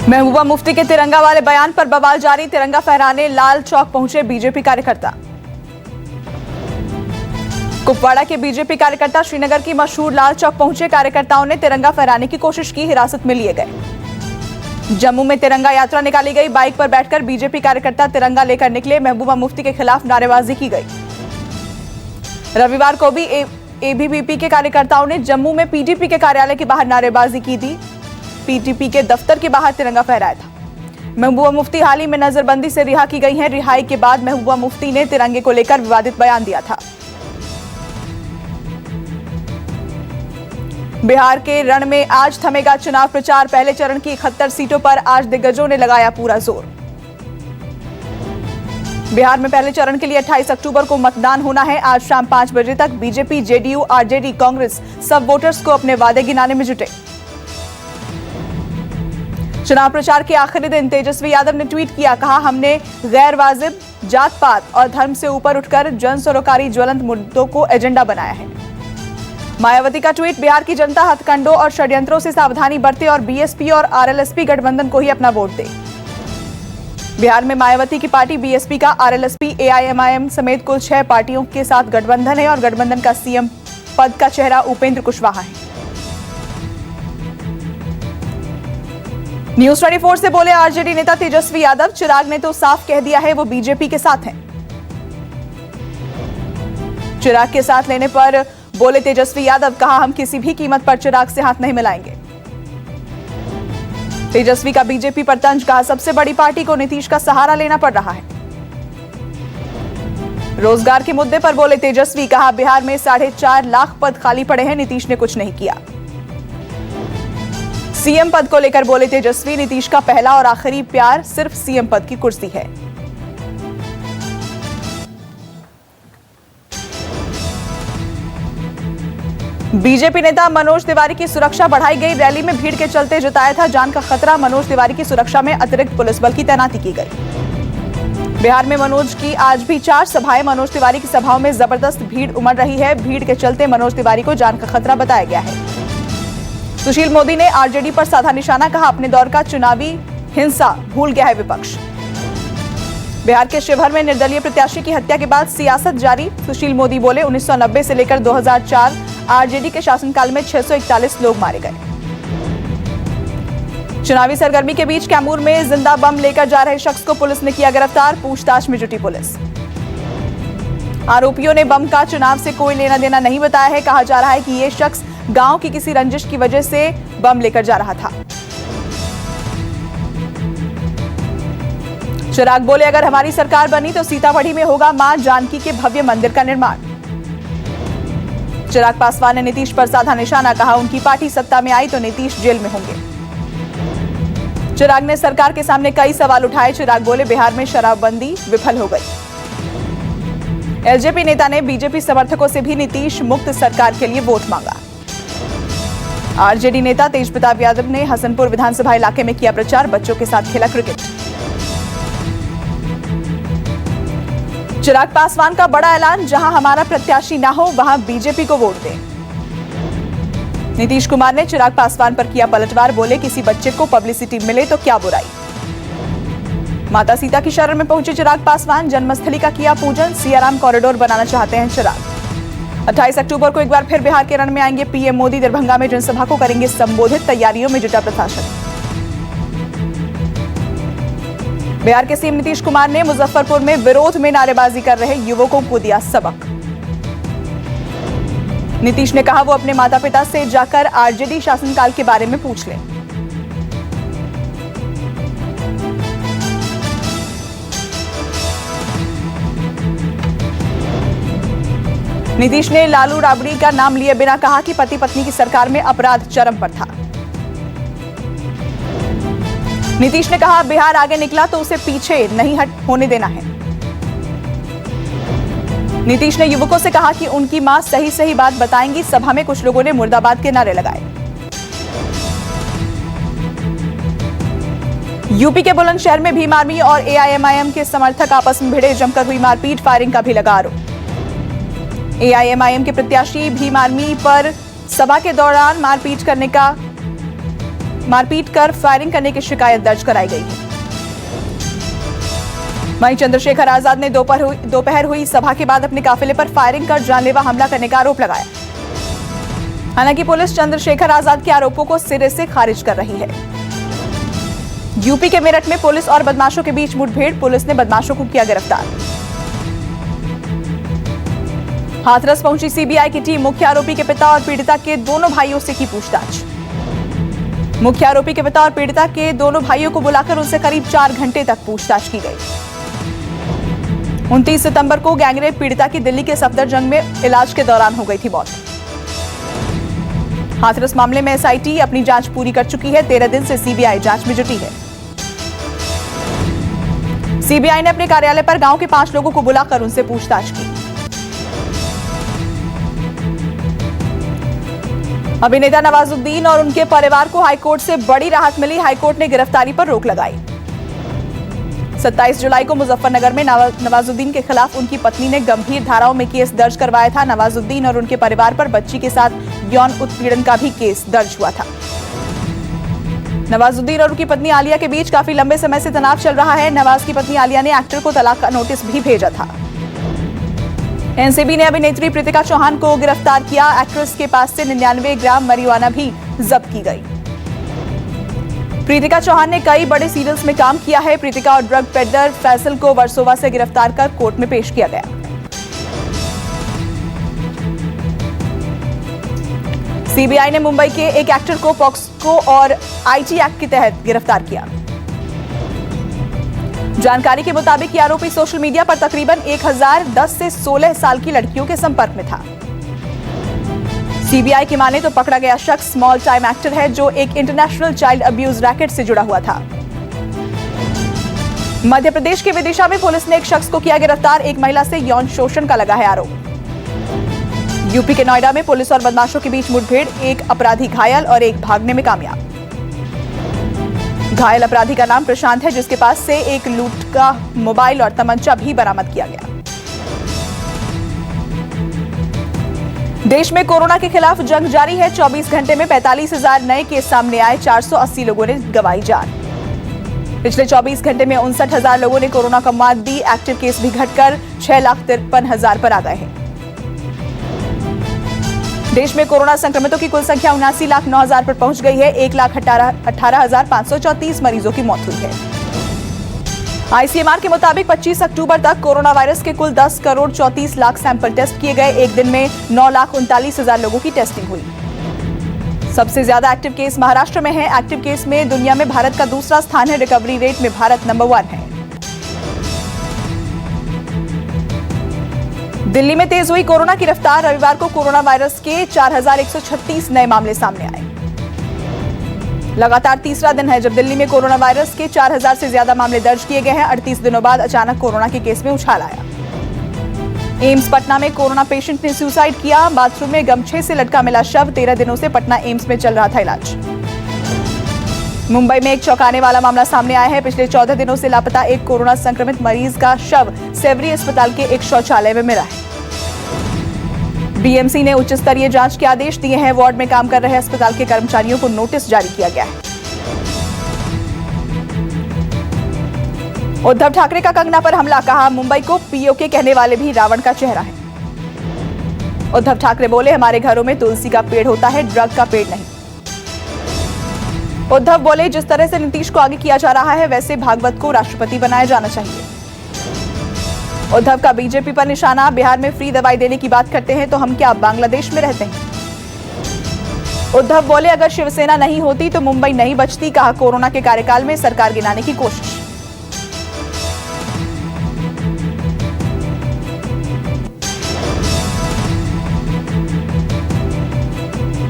महबूबा मुफ्ती के तिरंगा वाले बयान पर बवाल जारी। तिरंगा फहराने लाल चौक पहुंचे बीजेपी कार्यकर्ता। कुपवाड़ा के बीजेपी कार्यकर्ता श्रीनगर की मशहूर लाल चौक पहुंचे। कार्यकर्ताओं ने तिरंगा फहराने की कोशिश की, हिरासत में लिए गए। जम्मू में तिरंगा यात्रा निकाली गई। बाइक पर बैठकर बीजेपी कार्यकर्ता तिरंगा लेकर निकले। महबूबा मुफ्ती के खिलाफ नारेबाजी की गई। रविवार को भी एबीवीपी के कार्यकर्ताओं ने जम्मू में पीटीपी के कार्यालय के बाहर नारेबाजी की थी। पीटीपी के दफ्तर के बाहर तिरंगा फहराया था। महबूबा मुफ्ती हाल ही में नजरबंदी से रिहा की गई हैं। रिहाई के बाद महबूबा मुफ्ती ने तिरंगे को लेकर विवादित बयान दिया था। बिहार के रण में आज थमेगा चुनाव प्रचार। पहले चरण की 71 सीटों पर आज दिग्गजों ने लगाया पूरा जोर। बिहार में पहले चरण के लिए 28 अक्टूबर को मतदान होना है। आज शाम 5 बजे तक बीजेपी, जेडीयू, आरजेडी, कांग्रेस सब वोटर्स को अपने वादे गिनाने में जुटे। चुनाव प्रचार के आखिरी दिन तेजस्वी यादव ने ट्वीट किया, कहा हमने गैर वाजिब जात पात और धर्म से ऊपर उठकर जन सरोकारी ज्वलंत मुद्दों को एजेंडा बनाया है। मायावती का ट्वीट, बिहार की जनता हथकंडों और षड्यंत्रों से सावधानी बरते और बीएसपी और आरएलएसपी गठबंधन को ही अपना वोट दे। बिहार में मायावती की पार्टी बीएसपी का आरएलएसपी, एआईएमआईएम समेत कुल 6 पार्टियों के साथ गठबंधन है और गठबंधन का सीएम पद का चेहरा उपेंद्र कुशवाहा है। न्यूज 24 से बोले आरजेडी नेता तेजस्वी यादव, चिराग ने तो साफ कह दिया है वो बीजेपी के साथ हैं। चिराग के साथ लेने पर बोले तेजस्वी यादव, कहा हम किसी भी कीमत पर चिराग से हाथ नहीं मिलाएंगे। तेजस्वी का बीजेपी पर तंज, कहा सबसे बड़ी पार्टी को नीतीश का सहारा लेना पड़ रहा है। रोजगार के मुद्दे पर बोले तेजस्वी, कहा बिहार में 4.5 लाख पद खाली पड़े हैं, नीतीश ने कुछ नहीं किया। सीएम पद को लेकर बोले तेजस्वी, नीतीश का पहला और आखिरी प्यार सिर्फ सीएम पद की कुर्सी है। बीजेपी नेता मनोज तिवारी की सुरक्षा बढ़ाई गई। रैली में भीड़ के चलते जताया था जान का खतरा। मनोज तिवारी की सुरक्षा में अतिरिक्त पुलिस बल की तैनाती की गई। बिहार में मनोज की आज भी 4 सभाएं। मनोज तिवारी की सभाओं में जबरदस्त भीड़ उमड़ रही है। भीड़ के चलते मनोज तिवारी को जान का खतरा बताया गया है। सुशील मोदी ने आरजेडी पर साधा निशाना, कहा अपने दौर का चुनावी हिंसा भूल गया है विपक्ष। बिहार के शिवहर में निर्दलीय प्रत्याशी की हत्या के बाद सियासत जारी। सुशील मोदी बोले 1990 से लेकर 2004 आरजेडी के शासनकाल में 641 लोग मारे गए। चुनावी सरगर्मी के बीच कैमूर में जिंदा बम लेकर जा रहे शख्स को पुलिस ने किया गिरफ्तार। पूछताछ में जुटी पुलिस। आरोपियों ने बम का चुनाव से कोई लेना देना नहीं बताया है। कहा जा रहा है कि यह शख्स गांव की किसी रंजिश की वजह से बम लेकर जा रहा था। चिराग बोले अगर हमारी सरकार बनी तो सीतामढ़ी में होगा मां जानकी के भव्य मंदिर का निर्माण। चिराग पासवान ने नीतीश पर साधा निशाना, कहा उनकी पार्टी सत्ता में आई तो नीतीश जेल में होंगे। चिराग ने सरकार के सामने कई सवाल उठाए। चिराग बोले बिहार में शराबबंदी विफल हो गई। एलजेपी नेता ने बीजेपी समर्थकों से भी नीतीश मुक्त सरकार के लिए वोट मांगा। आरजेडी नेता तेज प्रताप यादव ने हसनपुर विधानसभा इलाके में किया प्रचार। बच्चों के साथ खेला क्रिकेट। चिराग पासवान का बड़ा ऐलान, जहां हमारा प्रत्याशी ना हो वहां बीजेपी को वोट दें। नीतीश कुमार ने चिराग पासवान पर किया पलटवार। बोले किसी बच्चे को पब्लिसिटी मिले तो क्या बुराई। माता सीता की शरण में पहुंचे चिराग पासवान। जन्मस्थली का किया पूजन। सियाराम कॉरिडोर बनाना चाहते हैं चिराग। 28 अक्टूबर को एक बार फिर बिहार के रण में आएंगे पीएम मोदी। दरभंगा में जनसभा को करेंगे संबोधित। तैयारियों में जुटा प्रशासन। बिहार के सीएम नीतीश कुमार ने मुजफ्फरपुर में विरोध में नारेबाजी कर रहे युवकों को दिया सबक। नीतीश ने कहा वो अपने माता पिता से जाकर आरजेडी शासनकाल के बारे में पूछ लें। नीतीश ने लालू राबड़ी का नाम लिए बिना कहा कि पति पत्नी की सरकार में अपराध चरम पर था। नीतीश ने कहा बिहार आगे निकला तो उसे पीछे नहीं होने देना है। नीतीश ने युवकों से कहा कि उनकी मां सही सही बात बताएंगी। सभा में कुछ लोगों ने मुर्दाबाद के नारे लगाए। यूपी के बुलंदशहर में भीम आर्मी और एआईएमआईएम के समर्थक आपस में भिड़े। जमकर हुई मारपीट, फायरिंग का भी लगा आरोप। एआईएमआईएम के प्रत्याशी भीम आर्मी पर सभा के दौरान मारपीट करने का मारपीट कर फायरिंग करने की शिकायत दर्ज कराई गई है। वहीं चंद्रशेखर आजाद ने दोपहर हुई सभा के बाद अपने काफिले पर फायरिंग कर जानलेवा हमला करने का आरोप लगाया। हालांकि पुलिस चंद्रशेखर आजाद के आरोपों को सिरे से खारिज कर रही है। यूपी के मेरठ में पुलिस और बदमाशों के बीच मुठभेड़, पुलिस ने बदमाशों को किया गिरफ्तार। हाथरस पहुंची सीबीआई की टीम, मुख्य आरोपी के पिता और पीड़िता के दोनों भाइयों से की पूछताछ। मुख्य आरोपी के पिता और पीड़िता के दोनों भाइयों को बुलाकर उनसे करीब 4 घंटे तक पूछताछ की गई। 29 सितंबर को गैंगरेप पीड़िता की दिल्ली के सफदरजंग में इलाज के दौरान हो गई थी मौत। हाथरस मामले में एसआईटी अपनी जांच पूरी कर चुकी है। 13 दिन से सीबीआई जांच में जुटी है। सीबीआई ने अपने कार्यालय पर गांव के 5 लोगों को बुलाकर उनसे पूछताछ की। अभिनेता नवाजुद्दीन और उनके परिवार को हाईकोर्ट से बड़ी राहत मिली। हाईकोर्ट ने गिरफ्तारी पर रोक लगाई। 27 जुलाई को मुजफ्फरनगर में नवाजुद्दीन के खिलाफ उनकी पत्नी ने गंभीर धाराओं में केस दर्ज करवाया था। नवाजुद्दीन और उनके परिवार पर बच्ची के साथ यौन उत्पीड़न का भी केस दर्ज हुआ था। नवाजुद्दीन और उनकी पत्नी आलिया के बीच काफी लंबे समय से तनाव चल रहा है। नवाज की पत्नी आलिया ने एक्टर को तलाक का नोटिस भी भेजा था। एनसीबी ने अभिनेत्री प्रीतिका चौहान को गिरफ्तार किया। एक्ट्रेस के पास से 99 ग्राम marijuana भी जब्त की गई। प्रीतिका चौहान ने कई बड़े सीरियल्स में काम किया है। प्रीतिका और ड्रग पेडलर फैसल को वर्सोवा से गिरफ्तार कर कोर्ट में पेश किया गया। सीबीआई ने मुंबई के एक एक्टर को पॉक्सो और आईटी एक्ट के तहत गिरफ्तार किया। जानकारी के मुताबिक ये आरोपी सोशल मीडिया पर तकरीबन 1010 से 16 साल की लड़कियों के संपर्क में था। सीबीआई की माने तो पकड़ा गया शख्स स्मॉल टाइम एक्टर है जो एक इंटरनेशनल चाइल्ड अब्यूज रैकेट से जुड़ा हुआ था। मध्य प्रदेश के विदिशा में पुलिस ने एक शख्स को किया गिरफ्तार। एक महिला से यौन शोषण का लगा है आरोप। यूपी के नोएडा में पुलिस और बदमाशों के बीच मुठभेड़, एक अपराधी घायल और एक भागने में कामयाब। घायल अपराधी का नाम प्रशांत है, जिसके पास से एक लूट का मोबाइल और तमंचा भी बरामद किया गया। देश में कोरोना के खिलाफ जंग जारी है। 24 घंटे में 45,000 नए केस सामने आए। 480 लोगों ने गंवाई जान। पिछले 24 घंटे में 59,000 लोगों ने कोरोना को मात दी। एक्टिव केस भी घटकर 6,53,000 पर आ गए हैं। देश में कोरोना संक्रमितों की कुल संख्या 79,09,000 पर पहुंच गई है। 1,18,534 मरीजों की मौत हुई है। आईसीएमआर के मुताबिक 25 अक्टूबर तक कोरोना वायरस के कुल 10 करोड़ 34 लाख सैंपल टेस्ट किए गए। एक दिन में 9,39,000 लोगों की टेस्टिंग हुई। सबसे ज्यादा एक्टिव केस महाराष्ट्र में है। एक्टिव केस में दुनिया में भारत का दूसरा स्थान है। रिकवरी रेट में भारत नंबर 1 है। दिल्ली में तेज हुई कोरोना की रफ्तार। रविवार को कोरोना वायरस के 4,136 नए मामले सामने आए। लगातार तीसरा दिन है जब दिल्ली में कोरोना वायरस के 4,000 से ज्यादा मामले दर्ज किए गए हैं। 38 दिनों बाद अचानक कोरोना के केस में उछाल आया। एम्स पटना में कोरोना पेशेंट ने सुसाइड किया। बाथरूम में गमछे से लटका मिला शव। 13 दिनों से पटना एम्स में चल रहा था इलाज। मुंबई में एक चौंकाने वाला मामला सामने आया है। पिछले 14 दिनों से लापता एक कोरोना संक्रमित मरीज का शव सेवरी अस्पताल के एक शौचालय में मिला है। बीएमसी ने उच्च स्तरीय जांच के आदेश दिए हैं। वार्ड में काम कर रहे अस्पताल के कर्मचारियों को नोटिस जारी किया गया है। उद्धव ठाकरे का कंगना पर हमला, कहा मुंबई को पीओके कहने वाले भी रावण का चेहरा है। उद्धव ठाकरे बोले हमारे घरों में तुलसी का पेड़ होता है, ड्रग का पेड़ नहीं। उद्धव बोले जिस तरह से नीतीश को आगे किया जा रहा है वैसे भागवत को राष्ट्रपति बनाया जाना चाहिए। उद्धव का बीजेपी पर निशाना, बिहार में फ्री दवाई देने की बात करते हैं तो हम क्या बांग्लादेश में रहते हैं। उद्धव बोले अगर शिवसेना नहीं होती तो मुंबई नहीं बचती, कहा कोरोना के कार्यकाल में सरकार गिनाने की कोशिश।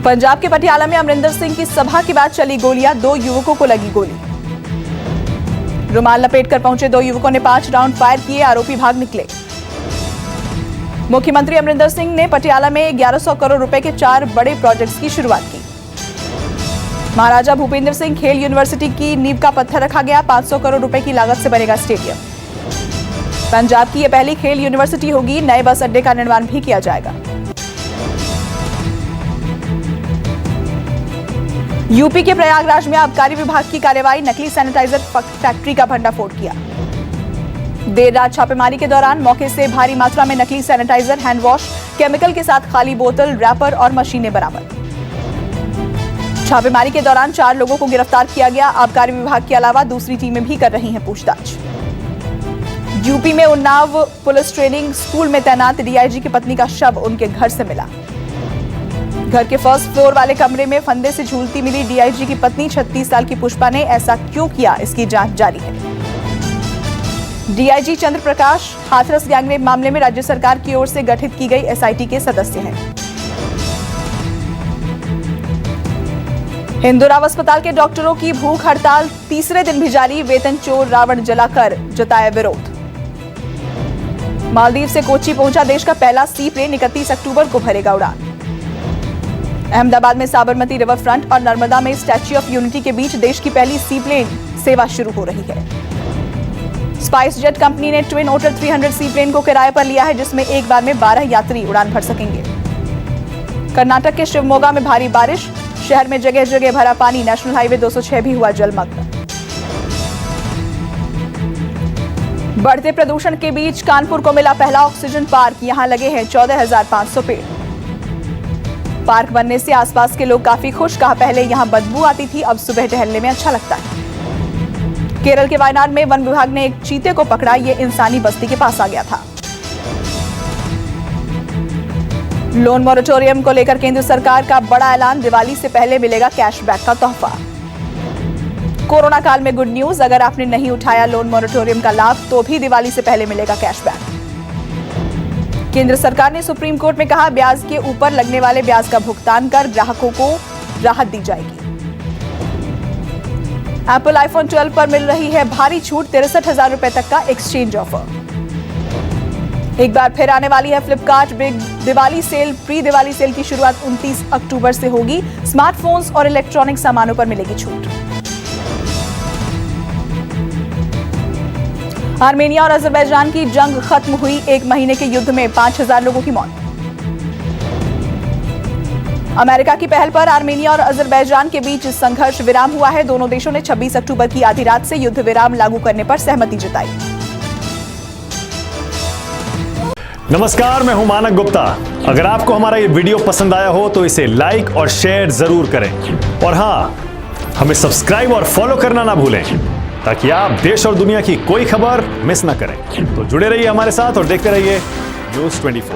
पंजाब के पटियाला में अमरिंदर सिंह की सभा के बाद चली गोलियां, 2 युवकों को लगी गोली। रुमाल लपेटकर पहुंचे 2 युवकों ने 5 राउंड फायर किए, आरोपी भाग निकले। मुख्यमंत्री अमरिंदर सिंह ने पटियाला में 1100 करोड़ रुपए के 4 बड़े प्रोजेक्ट्स की शुरुआत की। महाराजा भूपेंद्र सिंह खेल यूनिवर्सिटी की नींव का पत्थर रखा गया। 500 करोड़ रुपए की लागत से बनेगा स्टेडियम। पंजाब की यह पहली खेल यूनिवर्सिटी होगी। नए बस अड्डे का निर्माण भी किया जाएगा। यूपी के प्रयागराज में आबकारी विभाग की कार्रवाई, नकली सैनिटाइजर फैक्ट्री का भंडाफोड़ किया। देर रात छापेमारी के दौरान मौके से भारी मात्रा में नकली सैनिटाइजर, हैंड वॉश, केमिकल के साथ खाली बोतल, रैपर और मशीनें बरामद। छापेमारी के दौरान 4 लोगों को गिरफ्तार किया गया। आबकारी विभाग के अलावा दूसरी टीमें भी कर रही हैं पूछताछ। यूपी में उन्नाव पुलिस ट्रेनिंग स्कूल में तैनात डीआईजी की पत्नी का शव उनके घर से मिला। घर के फर्स्ट फ्लोर वाले कमरे में फंदे से झूलती मिली डीआईजी की पत्नी 36 साल की पुष्पा ने ऐसा क्यों किया, इसकी जांच जारी है। डीआईजी चंद्र प्रकाश हाथरस गैंगरेप मामले में राज्य सरकार की ओर से गठित की गई एसआईटी के सदस्य हैं। हिंदुराव अस्पताल के डॉक्टरों की भूख हड़ताल तीसरे दिन भी जारी, वेतन चोर रावण जलाकर जताया विरोध। मालदीव से कोच्चि पहुंचा देश का पहला सी प्लेन, 31 अक्टूबर को भरेगा उड़ान। अहमदाबाद में साबरमती रिवर फ्रंट और नर्मदा में स्टैच्यू ऑफ यूनिटी के बीच देश की पहली सी प्लेन सेवा शुरू हो रही है। स्पाइस जेट कंपनी ने ट्विन ओटर 300 सी प्लेन को किराए पर लिया है, जिसमें एक बार में 12 यात्री उड़ान भर सकेंगे। कर्नाटक के शिवमोगा में भारी बारिश, शहर में जगह जगह भरा पानी, नेशनल हाईवे 206 भी हुआ जलमग्न। बढ़ते प्रदूषण के बीच कानपुर को मिला पहला ऑक्सीजन पार्क, यहां लगे हैं 14,500 पेड़। पार्क बनने से आसपास के लोग काफी खुश, कहा पहले यहां बदबू आती थी, अब सुबह टहलने में अच्छा लगता है। केरल के वायनाड में वन विभाग ने एक चीते को पकड़ा, ये इंसानी बस्ती के पास आ गया था। लोन मॉरेटोरियम को लेकर केंद्र सरकार का बड़ा ऐलान, दिवाली से पहले मिलेगा कैशबैक का तोहफा। कोरोना काल में गुड न्यूज, अगर आपने नहीं उठाया लोन मॉरेटोरियम का लाभ तो भी दिवाली से पहले मिलेगा कैशबैक। केंद्र सरकार ने सुप्रीम कोर्ट में कहा, ब्याज के ऊपर लगने वाले ब्याज का भुगतान कर ग्राहकों को राहत दी जाएगी। एप्पल आईफोन 12 पर मिल रही है भारी छूट, 63,000 रुपए तक का एक्सचेंज ऑफर। एक बार फिर आने वाली है Flipkart big Diwali sale. Pre Diwali sale की शुरुआत 29 अक्टूबर से होगी। स्मार्टफोन्स और इलेक्ट्रॉनिक सामानों पर मिलेगी छूट। आर्मेनिया और अजरबैजान की जंग खत्म हुई, 1 महीने के युद्ध में 5,000 लोगों की मौत। अमेरिका की पहल पर आर्मेनिया और अजरबैजान के बीच संघर्ष विराम हुआ है। दोनों देशों ने 26 अक्टूबर की आधी रात से युद्ध विराम लागू करने पर सहमति जताई। नमस्कार, मैं हूं मानक गुप्ता। अगर आपको हमारा ये वीडियो पसंद आया हो तो इसे लाइक और शेयर जरूर करें, और हां, हमें सब्सक्राइब और फॉलो करना ना भूलें ताकि आप देश और दुनिया की कोई खबर मिस ना करें। तो जुड़े रहिए हमारे साथ और देखते रहिए News 24।